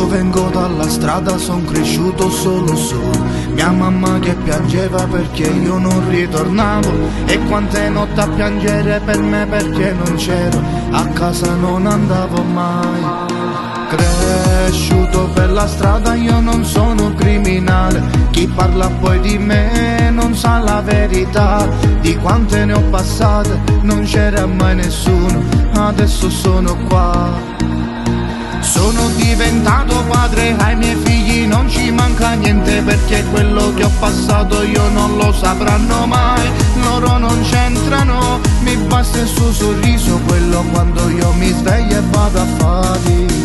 vengo dalla strada, son cresciuto solo. Mia mamma che piangeva perché io non ritornavo, e quante notti a piangere per me perché non c'ero, a casa non andavo mai. Cresciuto per la strada, io non sono criminale, chi parla poi di me non sa la verità. Di quante ne ho passate non c'era mai nessuno, adesso sono qua. Sono diventato padre, ai miei figli non ci manca niente, perché quello che ho passato io non lo sapranno mai. Loro non c'entrano, mi basta il suo sorriso, quello quando io mi sveglio e vado a fatica.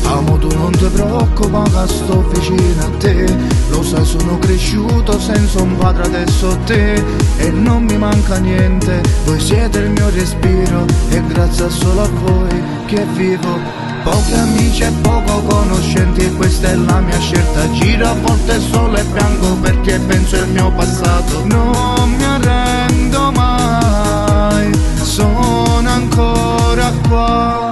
Amo, tu non ti preoccupare che sto vicino a te, lo sai sono cresciuto senza un padre, adesso te, e non mi manca niente. Voi siete il mio respiro e grazie solo a voi che vivo. Pochi amici e poco conoscenti, e questa è la mia scelta. Giro a volte solo e piango perché penso al mio passato. Non mi arrendo mai, sono ancora qua.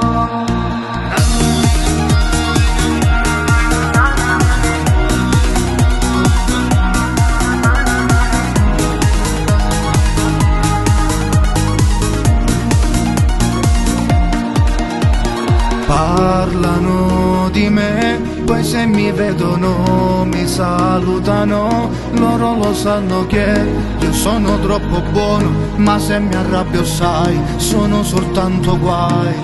Parlano di me, poi se mi vedono mi salutano. Loro lo sanno che io sono troppo buono, ma se mi arrabbio sai, sono soltanto guai.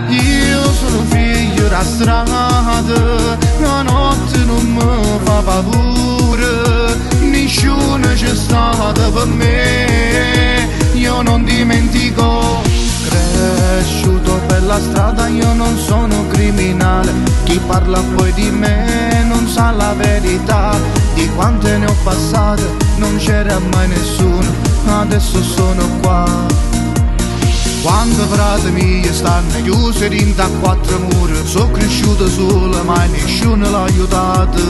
Io sono figlio da strada, la notte non mi fa paura, nessuno c'è stato per me, io non dimentico. Cresciuto per la strada, io non sono criminale, chi parla poi di me non sa la verità. Di quante ne ho passate non c'era mai nessuno, adesso sono qua. Quando frate miei stanno chiusi dentro a quattro mura, sono cresciuto solo ma nessuno l'ha aiutato.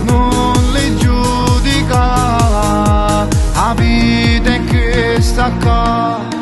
Non li giudica, la vita è che sta qua.